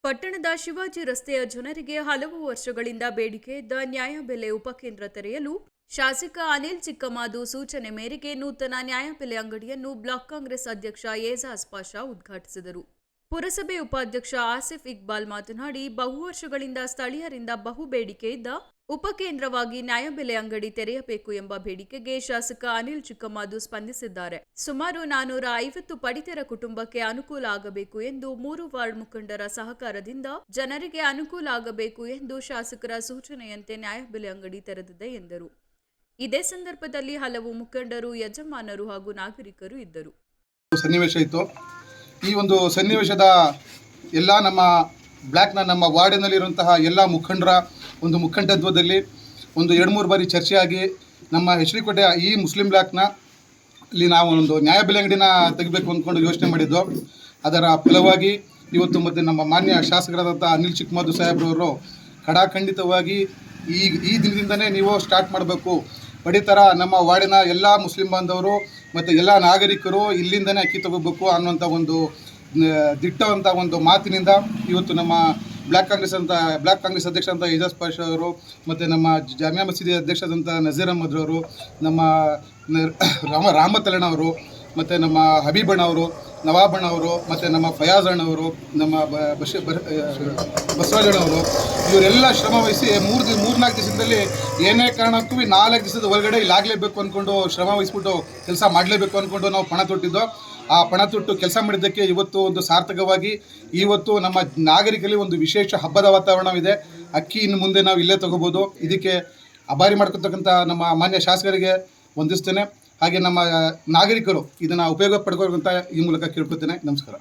ಪಟ್ಟಣದ ಶಿವಾಜಿ ರಸ್ತೆಯ ಜನರಿಗೆ ಹಲವು ವರ್ಷಗಳಿಂದ ಬೇಡಿಕೆ ಇದ್ದ ನ್ಯಾಯಬೆಲೆ ಉಪಕೇಂದ್ರ ತೆರೆಯಲು ಶಾಸಕ ಅನಿಲ್ ಚಿಕ್ಕಮಾದು ಸೂಚನೆ ಮೇರೆಗೆ ನೂತನ ನ್ಯಾಯಬೆಲೆ ಅಂಗಡಿಯನ್ನು ಬ್ಲಾಕ್ ಕಾಂಗ್ರೆಸ್ ಅಧ್ಯಕ್ಷ ಏಜಾಜ್ ಪಾಷಾ ಉದ್ಘಾಟಿಸಿದರು. ಪುರಸಭೆ ಉಪಾಧ್ಯಕ್ಷ ಆಸಿಫ್ ಇಕ್ಬಾಲ್ ಮಾತನಾಡಿ, ಬಹು ವರ್ಷಗಳಿಂದ ಸ್ಥಳೀಯರಿಂದ ಬಹು ಬೇಡಿಕೆ ಇದ್ದ ಉಪಕೇಂದ್ರವಾಗಿ ನ್ಯಾಯಬೆಲೆ ಅಂಗಡಿ ತೆರೆಯಬೇಕು ಎಂಬ ಬೇಡಿಕೆಗೆ ಶಾಸಕ ಅನಿಲ್ ಚಿಕ್ಕಮಾದು ಸ್ಪಂದಿಸಿದ್ದಾರೆ. ಸುಮಾರು 450 ಪಡಿತರ ಕುಟುಂಬಕ್ಕೆ ಅನುಕೂಲ ಆಗಬೇಕು ಎಂದು 3 ವಾರ್ಡ್ ಮುಖಂಡರ ಸಹಕಾರದಿಂದ ಜನರಿಗೆ ಅನುಕೂಲ ಆಗಬೇಕು ಎಂದು ಶಾಸಕರ ಸೂಚನೆಯಂತೆ ನ್ಯಾಯಬೆಲೆ ಅಂಗಡಿ ತೆರೆದಿದೆ ಎಂದರು. ಇದೇ ಸಂದರ್ಭದಲ್ಲಿ ಹಲವು ಮುಖಂಡರು, ಯಜಮಾನರು ಹಾಗೂ ನಾಗರಿಕರು ಇದ್ದರು. ಸನ್ನಿವೇಶ ಇತ್ತು. ಈ ಒಂದು ಸನ್ನಿವೇಶದ ಎಲ್ಲ ನಮ್ಮ ವಾರ್ಡಿನಲ್ಲಿರುವಂತಹ ಎಲ್ಲ ಮುಖಂಡರ ಒಂದು ಮುಖಂಡತ್ವದಲ್ಲಿ ಒಂದು 2-3 ಬಾರಿ ಚರ್ಚೆಯಾಗಿ ನಮ್ಮ ಹೆಚ್ಡಿಕೋಟೆ ಈ ಮುಸ್ಲಿಂ ಬ್ಲಾಕ್ನ ಇಲ್ಲಿ ನಾವು ಒಂದು ನ್ಯಾಯಬೆಲೆ ಅಂಗಡಿನ ತೆಗಿಬೇಕು ಅಂದ್ಕೊಂಡು ಯೋಚನೆ ಮಾಡಿದ್ದು. ಅದರ ಫಲವಾಗಿ ಇವತ್ತು ಮತ್ತು ನಮ್ಮ ಮಾನ್ಯ ಶಾಸಕರಾದಂಥ ಅನಿಲ್ ಚಿಕ್ಕಮಾದು ಸಾಹೇಬ್ರವರು ಖಡಾಖಂಡಿತವಾಗಿ ಈ ದಿನದಿಂದನೇ ನೀವು ಸ್ಟಾರ್ಟ್ ಮಾಡಬೇಕು, ಪಡಿತರ ನಮ್ಮ ವಾರ್ಡಿನ ಎಲ್ಲ ಮುಸ್ಲಿಂ ಬಾಂಧವರು ಮತ್ತು ಎಲ್ಲ ನಾಗರಿಕರು ಇಲ್ಲಿಂದನೇ ಅಕ್ಕಿ ತಗೋಬೇಕು ಅನ್ನುವಂಥ ಒಂದು ದಿಟ್ಟವಂಥ ಒಂದು ಮಾತಿನಿಂದ ಇವತ್ತು ನಮ್ಮ ಬ್ಲಾಕ್ ಕಾಂಗ್ರೆಸ್ ಅಧ್ಯಕ್ಷ ಅಂತ ಏಜಾಜ್ ಪಾಷಾ ಅವರು ಮತ್ತು ನಮ್ಮ ಜಾಮಿಯಾ ಮಸೀದಿ ಅಧ್ಯಕ್ಷರಾದಂಥ ನಜೀರ್ ಅಹಮದ್ ಅವರು, ನಮ್ಮ ರಾಮತಲಣ್ಣವರು ಮತ್ತು ನಮ್ಮ ಹಬೀಬಣ್ಣವರು, ನವಾಬಣ್ಣವರು ಮತ್ತು ನಮ್ಮ ಫಯಾಜ್ ಅಣ್ಣವರು, ನಮ್ಮ ಬಸವರಾಜಣ್ಣವರು ಇವರೆಲ್ಲ ಶ್ರಮ ವಹಿಸಿ 3-4 ದಿವಸದಲ್ಲಿ ಏನೇ ಕಾರಣಕ್ಕೂ 4 ದಿವಸದ ಒಳಗಡೆ ಇಲ್ಲಾಗಲೇಬೇಕು ಅಂದ್ಕೊಂಡು ಶ್ರಮ ವಹಿಸ್ಬಿಟ್ಟು ಕೆಲಸ ಮಾಡಲೇಬೇಕು ಅಂದ್ಕೊಂಡು ನಾವು ಪಣ ತೊಟ್ಟಿದ್ದೋ. ಆ ಪಣ ತೊಟ್ಟು ಕೆಲಸ ಮಾಡಿದ್ದಕ್ಕೆ ಇವತ್ತು ಒಂದು ಸಾರ್ಥಕವಾಗಿ ಇವತ್ತು ನಮ್ಮ ನಾಗರಿಕರಲ್ಲಿ ಒಂದು ವಿಶೇಷ ಹಬ್ಬದ ವಾತಾವರಣವಿದೆ. ಅಕ್ಕಿ ಇನ್ನು ಮುಂದೆ ನಾವು ಇಲ್ಲೇ ತಗೋಬೋದು. ಇದಕ್ಕೆ ಆಭಾರಿ ಮಾಡ್ಕೊತಕ್ಕಂಥ ನಮ್ಮ ಮಾನ್ಯ ಶಾಸಕರಿಗೆ ವಂದಿಸ್ತೇನೆ. ಹಾಗೆ ನಮ್ಮ ನಾಗರಿಕರು ಇದನ್ನು ಉಪಯೋಗ ಪಡ್ಕೋಬೇಕಂತ ಈ ಮೂಲಕ ಕೇಳ್ಕೊತೇನೆ. ನಮಸ್ಕಾರ.